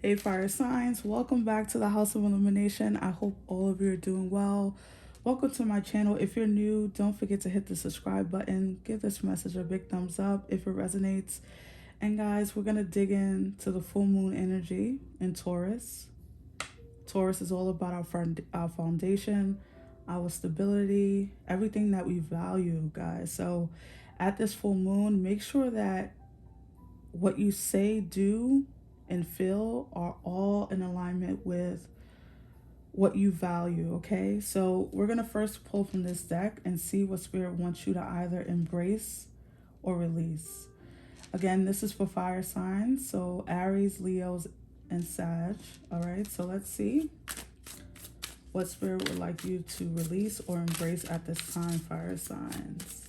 Hey, fire signs, welcome back to the House of Illumination. I hope all of you are doing well. Welcome to my channel. If you're new, don't forget to hit the subscribe button. Give this message a big thumbs up if it resonates. And guys, we're going to dig into the full moon energy in Taurus. Taurus is all about our foundation, our stability, everything that we value, guys. So at this full moon, make sure that what you say, do, and feel are all in alignment with what you value, okay? So we're going to first pull from this deck and see what Spirit wants you to either embrace or release. Again, this is for fire signs, so Aries, Leos, and Sag. All right, so let's see what Spirit would like you to release or embrace at this time, fire signs.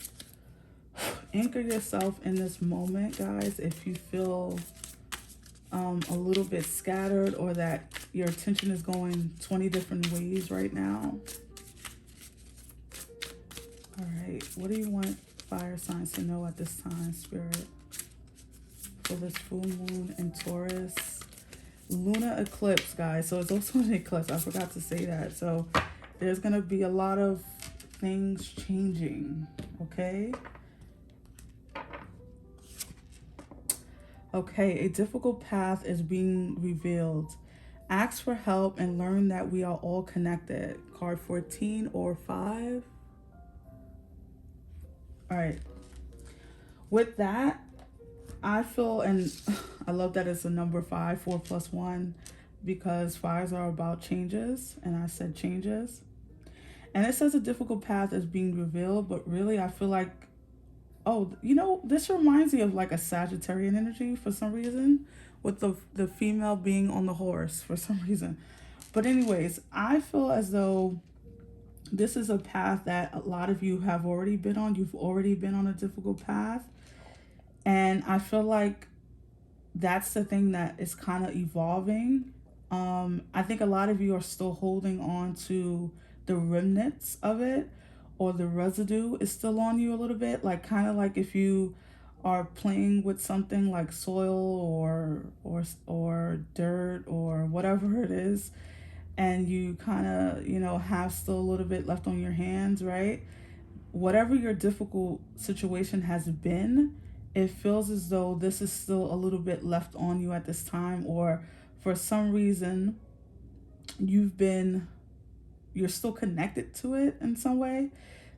Anchor yourself in this moment, guys. If you feel a little bit scattered or that your attention is going 20 different ways right now. All right, what do you want fire signs to know at this time, Spirit? For this full moon in Taurus. Lunar eclipse, guys. So it's also an eclipse. I forgot to say that. So there's going to be a lot of things changing, okay? Okay, a difficult path is being revealed. Ask for help and learn that we are all connected. Card 14 or 5. All right. With that, I feel, and I love that it's a number 5, 4 plus 1, because fires are about changes, and I said changes. And it says a difficult path is being revealed, but really I feel like, oh, you know, this reminds me of like a Sagittarian energy for some reason, with the female being on the horse for some reason. But anyways, I feel as though this is a path that a lot of you have already been on. You've already been on a difficult path. And I feel like that's the thing that is kind of evolving. I think a lot of you are still holding on to the remnants of it, or the residue is still on you a little bit. Like kind of like if you are playing with something like soil or dirt or whatever it is, and you kind of, you know, have still a little bit left on your hands, right? Whatever your difficult situation has been, it feels as though this is still a little bit left on you at this time, or for some reason you're still connected to it in some way.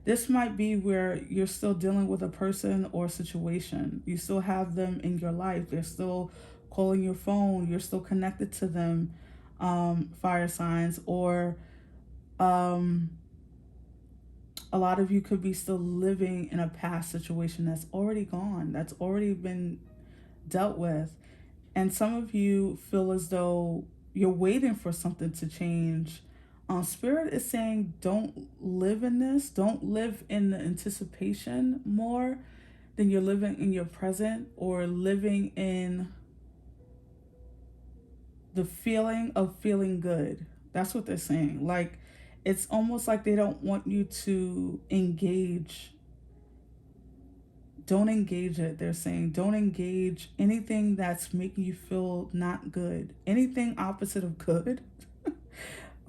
This might be where you're still dealing with a person or situation. You still have them in your life. They're still calling your phone. You're still connected to them, fire signs. Or a lot of you could be still living in a past situation that's already gone, that's already been dealt with. And some of you feel as though you're waiting for something to change. Spirit is saying don't live in this. Don't live in the anticipation more than you're living in your present, or living in the feeling of feeling good. That's what they're saying. Like, it's almost like they don't want you to engage. Don't engage it. They're saying don't engage anything that's making you feel not good. Anything opposite of good.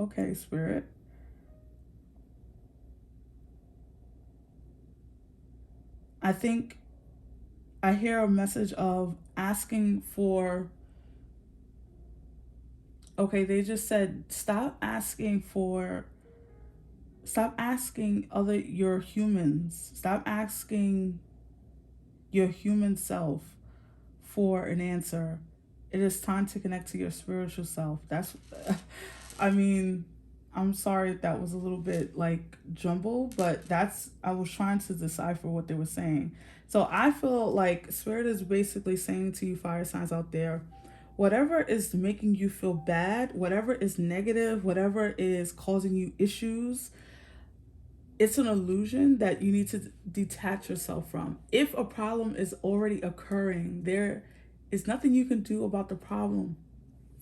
Okay, Spirit. I think I hear a message of asking for, okay, they just said stop asking other your humans. Stop asking your human self for an answer. It is time to connect to your spiritual self. That's I mean, I'm sorry if that was a little bit like jumbled, but I was trying to decipher what they were saying. So I feel like Spirit is basically saying to you, fire signs out there, whatever is making you feel bad, whatever is negative, whatever is causing you issues, it's an illusion that you need to detach yourself from. If a problem is already occurring, there is nothing you can do about the problem.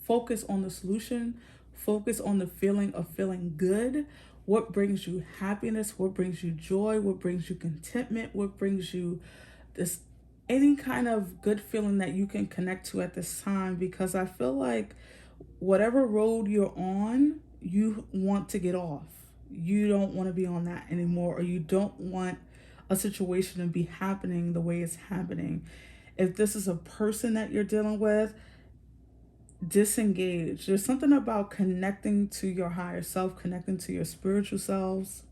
Focus on the solution. Focus on the feeling of feeling good. What brings you happiness? What brings you joy? What brings you contentment? What brings you this any kind of good feeling that you can connect to at this time, because I feel like whatever road you're on, you want to get off. You don't want to be on that anymore, or you don't want a situation to be happening the way it's happening. If this is a person that you're dealing with, disengage. There's something about connecting to your higher self, connecting to your spiritual selves.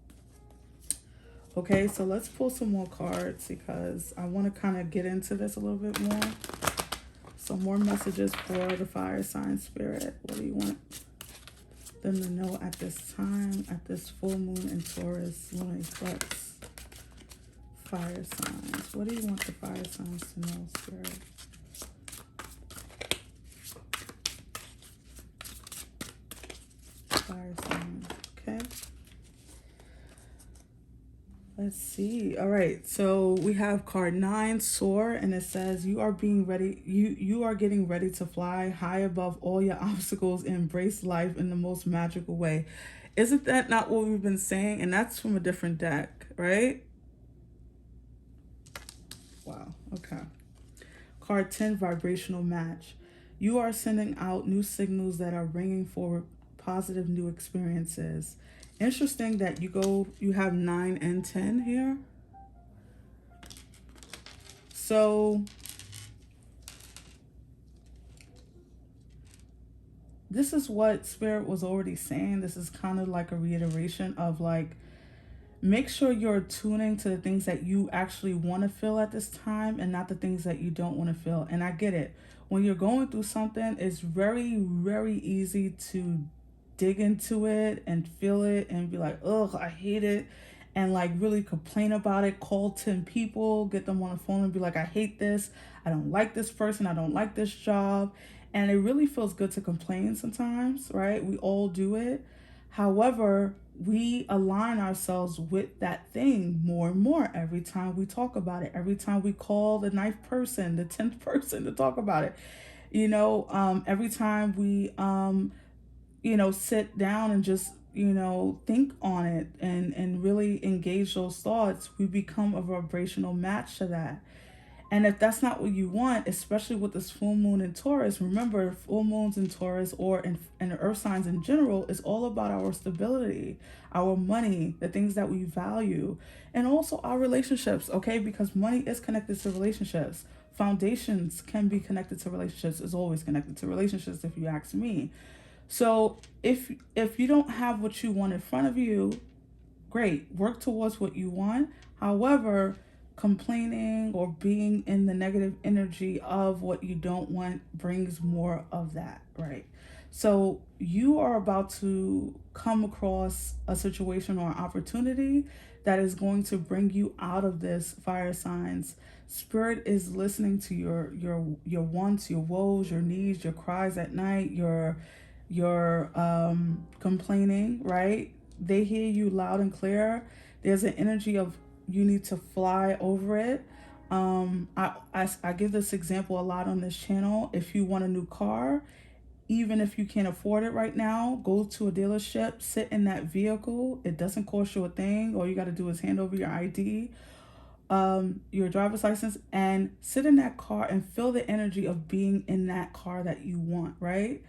Okay, so let's pull some more cards because I want to kind of get into this a little bit more. Some more messages for the fire sign spirit. What do you want them to know at this time, at this full moon in Taurus, lunar eclipse? Fire signs. What do you want the fire signs to know, spirit? Fire signs. Okay. Let's see. All right. So we have card 9, soar, and it says you are being ready. You are getting ready to fly high above all your obstacles and embrace life in the most magical way. Isn't that not what we've been saying? And that's from a different deck, right? Wow. Okay. Card 10, vibrational match. You are sending out new signals that are bringing forward positive new experiences. Interesting that you have 9 and 10 here. So this is what Spirit was already saying. This is kind of like a reiteration of like, make sure you're tuning to the things that you actually want to feel at this time and not the things that you don't want to feel. And I get it. When you're going through something, it's very, very easy to dig into it and feel it and be like, ugh, I hate it. And like really complain about it, call 10 people, get them on the phone and be like, I hate this. I don't like this person. I don't like this job. And it really feels good to complain sometimes, right? We all do it. However, we align ourselves with that thing more and more every time we talk about it, every time we call the 9th person, the 10th person to talk about it. Every time we sit down and just, think on it and really engage those thoughts, we become a vibrational match to that. And if that's not what you want, especially with this full moon in Taurus, remember full moons in Taurus or in the earth signs in general is all about our stability, our money, the things that we value, and also our relationships, okay? Because money is connected to relationships. Foundations can be connected to relationships, is always connected to relationships if you ask me. So if you don't have what you want in front of you, great, work towards what you want. However, complaining or being in the negative energy of what you don't want brings more of that, right? So you are about to come across a situation or an opportunity that is going to bring you out of this, fire signs. Spirit is listening to your wants, your woes, your needs, your cries at night, your complaining, right? They hear you loud and clear. There's an energy of you need to fly over it. I give this example a lot on this channel. If you want a new car, even if you can't afford it right now, go to a dealership, sit in that vehicle. It doesn't cost you a thing. All you got to do is hand over your ID, your driver's license, and sit in that car and feel the energy of being in that car that you want, right?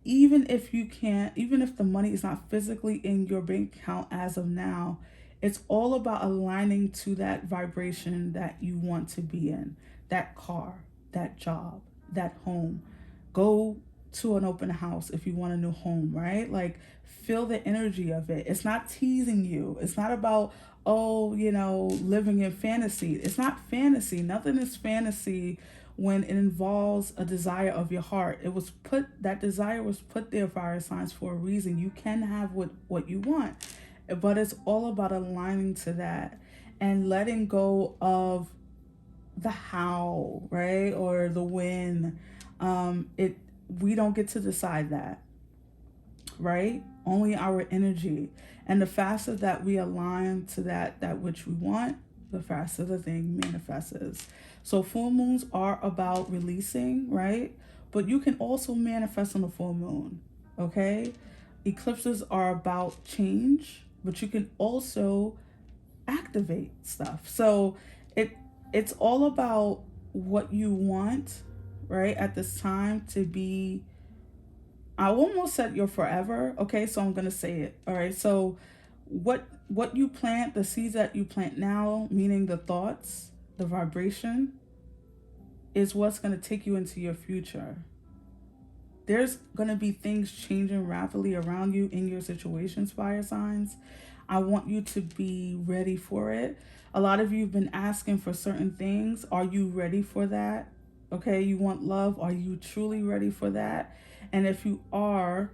Even if the money is not physically in your bank account as of now, it's all about aligning to that vibration that you want to be in. That car, that job, that home. Go to an open house if you want a new home, right? Like, feel the energy of it. It's not teasing you. It's not about, living in fantasy. It's not fantasy. Nothing is fantasy when it involves a desire of your heart. That desire was put there, fire signs, for a reason. You can have what you want, but it's all about aligning to that and letting go of the how, right? Or the when. We don't get to decide that, right? Only our energy. And the faster that we align to that which we want, the faster the thing manifests. So full moons are about releasing, right? But you can also manifest on a full moon, okay? Eclipses are about change, but you can also activate stuff. So it's all about what you want, right, at this time to be, I almost said your forever. Okay, so I'm gonna say it. All right. So what you plant, the seeds that you plant now, meaning the thoughts, the vibration, is what's gonna take you into your future. There's gonna be things changing rapidly around you in your situations, fire signs. I want you to be ready for it. A lot of you have been asking for certain things. Are you ready for that? Okay, you want love. Are you truly ready for that? And if you are,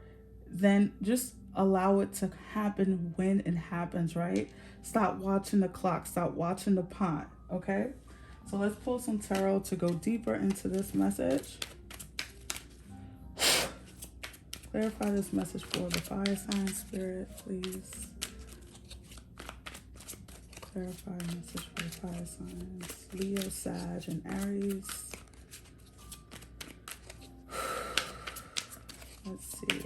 then just allow it to happen when it happens, right? Stop watching the clock. Stop watching the pot, okay? So let's pull some tarot to go deeper into this message. Clarify this message for the fire sign spirit, please. Clarify message for the fire signs. Leo, Sag, and Aries. Let's see.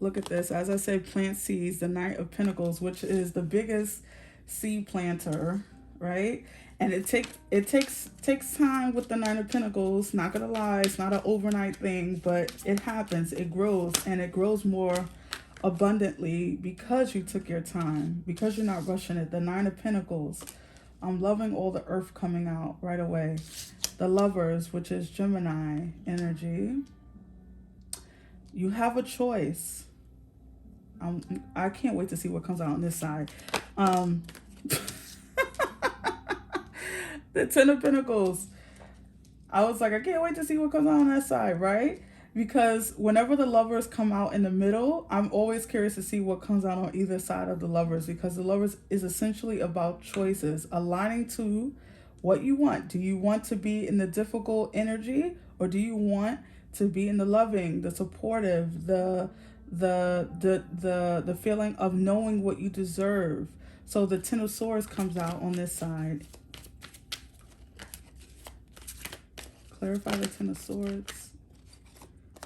Look at this. As I said, plant seeds, the Knight of Pentacles, which is the biggest seed planter, right? And it takes time with the Knight of Pentacles. Not gonna lie, it's not an overnight thing, but it happens. It grows, and it grows more abundantly because you took your time, because you're not rushing it. The Nine of Pentacles. I'm loving all the earth coming out right away. The Lovers, which is Gemini energy. You have a choice. I can't wait to see what comes out on this side. The Ten of Pentacles. I was like, I can't wait to see what comes out on that side, right? Because whenever the Lovers come out in the middle, I'm always curious to see what comes out on either side of the Lovers, because the Lovers is essentially about choices, aligning to what you want. Do you want to be in the difficult energy, or do you want to be in the loving, the supportive, the feeling of knowing what you deserve? So the Ten of Swords comes out on this side. Clarify the Ten of Swords.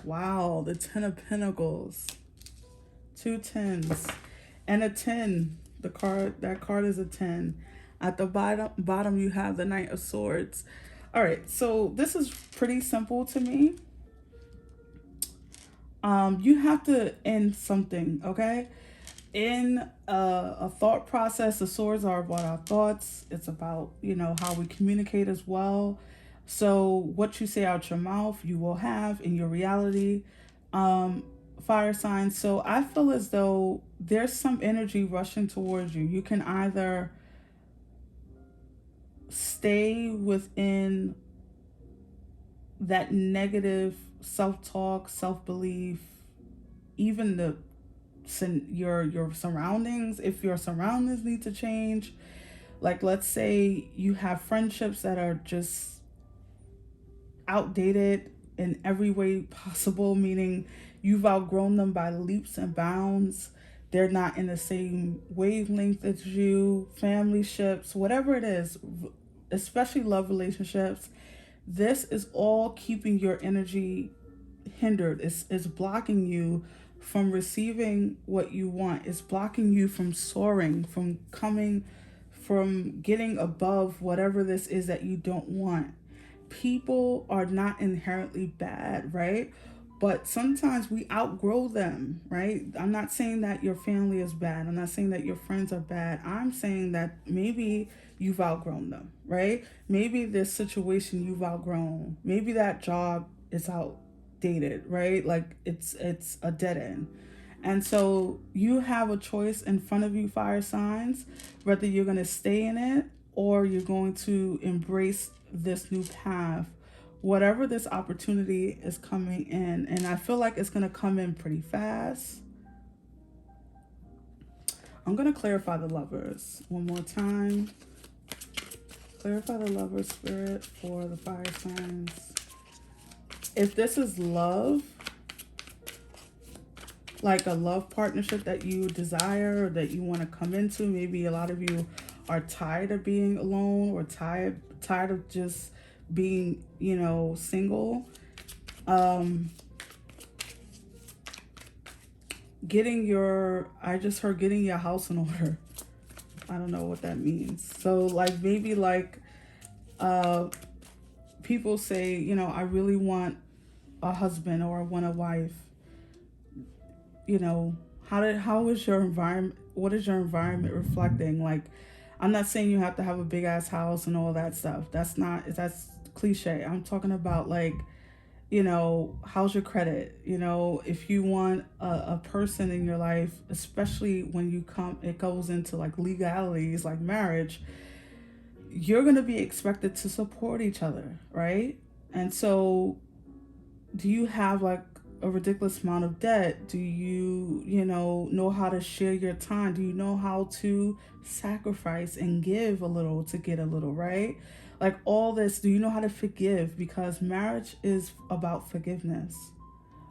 Wow, the Ten of Pentacles. 2 tens and a 10. That card is a 10. At the bottom you have the Knight of Swords. All right, so this is pretty simple to me. You have to end something, okay? In a thought process, the swords are about our thoughts. It's about, how we communicate as well. So what you say out your mouth, you will have in your reality, fire signs. So I feel as though there's some energy rushing towards you. You can either stay within that negative self-talk, self-belief, even your surroundings. If your surroundings need to change, like let's say you have friendships that are just outdated in every way possible, meaning you've outgrown them by leaps and bounds. They're not in the same wavelength as you. Family ships, whatever it is, especially love relationships, this is all keeping your energy hindered. It's blocking you from receiving what you want. It's blocking you from soaring, from getting above whatever this is that you don't want. People are not inherently bad, right? But sometimes we outgrow them, right? I'm not saying that your family is bad. I'm not saying that your friends are bad. I'm saying that maybe you've outgrown them, right? Maybe this situation you've outgrown. Maybe that job is outdated, right? Like it's a dead end. And so you have a choice in front of you, fire signs, whether you're going to stay in it or you're going to embrace this new path, whatever this opportunity is coming in. And I feel like it's going to come in pretty fast. I'm going to clarify the Lovers one more time. Clarify the Lover spirit for the fire signs. If this is love, like a love partnership that you desire or that you want to come into, maybe a lot of you are tired of being alone or tired of just being, single. I just heard getting your house in order. I don't know what that means. So like maybe like people say, you know, I really want a husband or I want a wife. You know, how is your environment, what is your environment reflecting? Like, I'm not saying you have to have a big ass house and all that stuff. That's cliche. I'm talking about like, you know, how's your credit? You know, if you want a person in your life, especially when it goes into like legalities like marriage, you're going to be expected to support each other, right? And so, do you have like a ridiculous amount of debt? Do you, you know how to share your time? Do you know how to sacrifice and give a little to get a little, right? Like all this, do you know how to forgive? Because marriage is about forgiveness,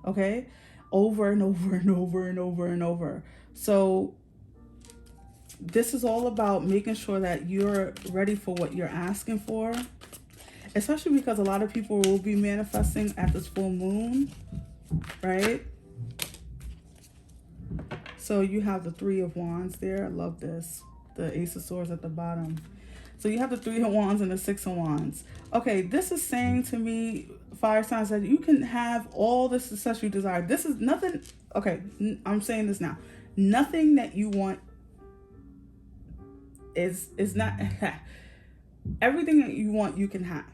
okay? Over and over and over and over and over. So, this is all about making sure that you're ready for what you're asking for, especially because a lot of people will be manifesting at this full moon, right? So you have the Three of Wands there. I love this. The Ace of Swords at the bottom. So you have the Three of Wands and the Six of Wands. Okay, this is saying to me, fire signs, that you can have all the success you desire. This is nothing. Okay, I'm saying this now. Nothing that you want is not. Everything that you want, you can have.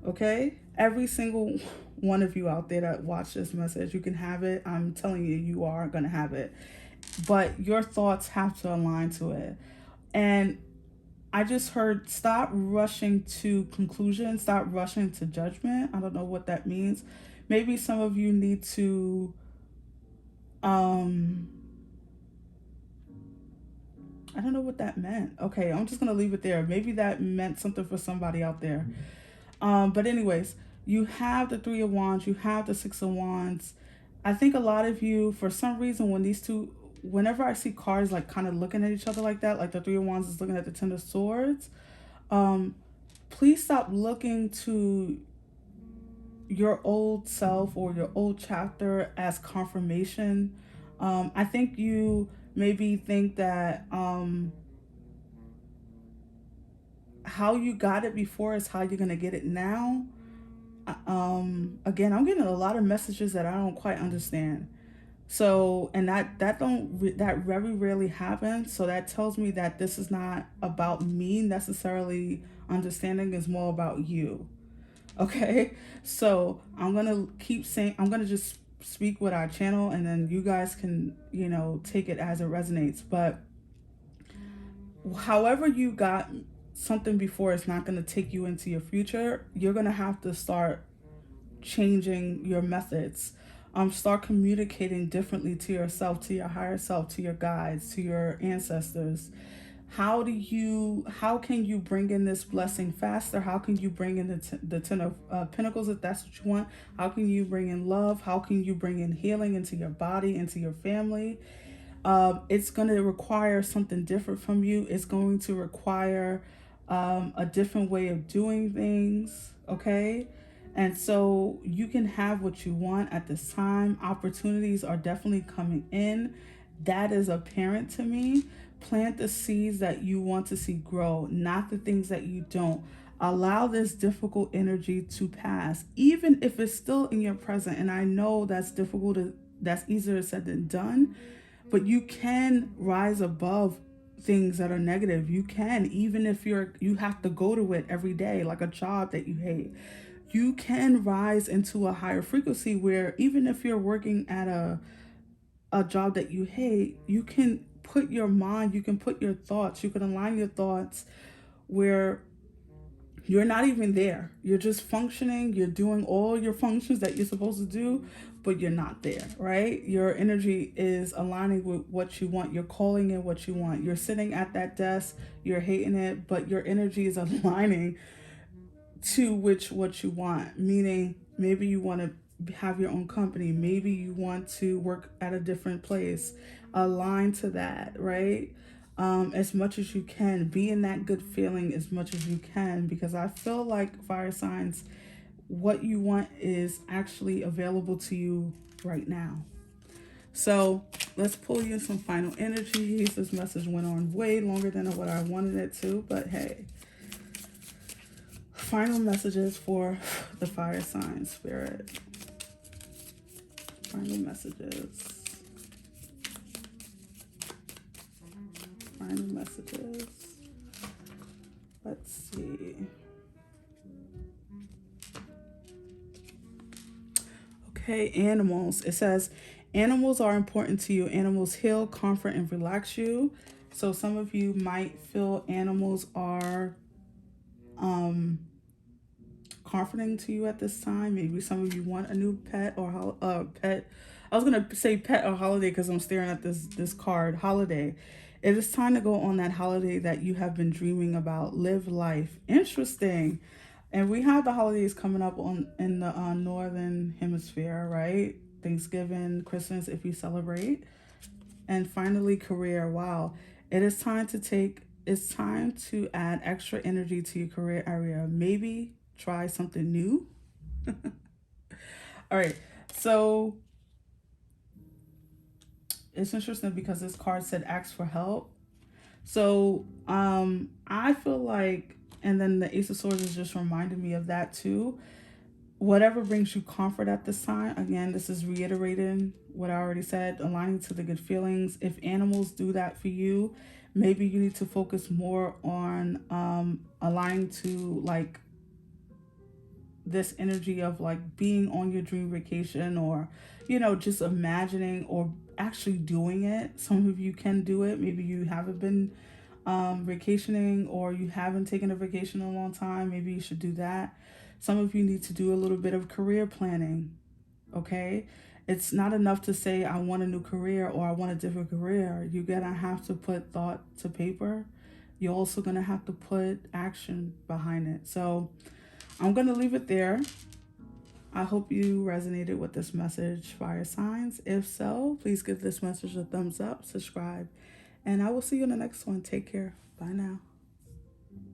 Okay, every single one of you out there that watch this message, you can have it. I'm telling you, you are gonna have it, but your thoughts have to align to it. And I just heard, stop rushing to conclusion, stop rushing to judgment. I don't know what that means. Maybe some of you need to I don't know what that meant. Okay, I'm just gonna leave it there. Maybe that meant something for somebody out there. But anyways, you have the Three of Wands, you have the Six of Wands. I think a lot of you, for some reason, whenever I see cards like kind of looking at each other like that, like the Three of Wands is looking at the Ten of Swords, please stop looking to your old self or your old chapter as confirmation. I think you maybe think that how you got it before is how you're going to get it now. Again, I'm getting a lot of messages that I don't quite understand. So, and that very rarely happens. So that tells me that this is not about me necessarily understanding, is more about you. Okay? So, I'm going to just speak with our channel, and then you guys can, take it as it resonates. But however you got something before is not going to take you into your future. You're going to have to start changing your methods. Start communicating differently to yourself, to your higher self, to your guides, to your ancestors. How can you bring in this blessing faster? How can you bring in the Ten of Pentacles, if that's what you want? How can you bring in love? How can you bring in healing into your body, into your family? It's going to require something different from you. It's going to require a different way of doing things, okay? And so you can have what you want at this time. Opportunities are definitely coming in. That is apparent to me. Plant the seeds that you want to see grow, not the things that you don't. Allow this difficult energy to pass, even if it's still in your present. And I know that's difficult, that's easier said than done, but you can rise above things that are negative. You can, even if you have to go to it every day, like a job that you hate. You can rise into a higher frequency where even if you're working at a job that you hate, you can put your mind, you can put your thoughts, you can align your thoughts where you're not even there. You're just functioning. You're doing all your functions that you're supposed to do, but you're not there, right? Your energy is aligning with what you want. You're calling in what you want. You're sitting at that desk. You're hating it, but your energy is aligning to what you want. Meaning, maybe you want to have your own company. Maybe you want to work at a different place. Align to that, right? As much as you can. Be in that good feeling as much as you can, because I feel like, fire signs, what you want is actually available to you right now. So Let's pull you in some final energies. This message went on way longer than what I wanted it to, but hey. Final messages for the fire sign, Spirit. Final messages. Final messages. Let's see. Okay, animals. It says, animals are important to you. Animals heal, comfort, and relax you. So some of you might feel animals are comforting to you at this time. Maybe some of you want a new pet or pet. I was gonna say pet or holiday because I'm staring at this card. Holiday. It is time to go on that holiday that you have been dreaming about. Live life. Interesting. And we have the holidays coming up in the northern hemisphere, right? Thanksgiving, Christmas, if you celebrate. And finally, career. Wow. It's time to add extra energy to your career area. Maybe try something new. All right. So it's interesting because this card said ask for help. So I feel like, and then the Ace of Swords is just reminding me of that too. Whatever brings you comfort at this time, again, this is reiterating what I already said, aligning to the good feelings. If animals do that for you, maybe you need to focus more on aligning to like this energy of like being on your dream vacation, or just imagining or actually doing it. Some of you can do it. Maybe you haven't been vacationing, or you haven't taken a vacation in a long time. Maybe you should do that. Some of you need to do a little bit of career planning. Okay, it's not enough to say I want a new career or I want a different career. You're gonna have to put thought to paper. You're also gonna have to put action behind it. So I'm gonna leave it there. I hope you resonated with this message, fire signs. If so, please give this message a thumbs up, subscribe, and I will see you in the next one. Take care. Bye now.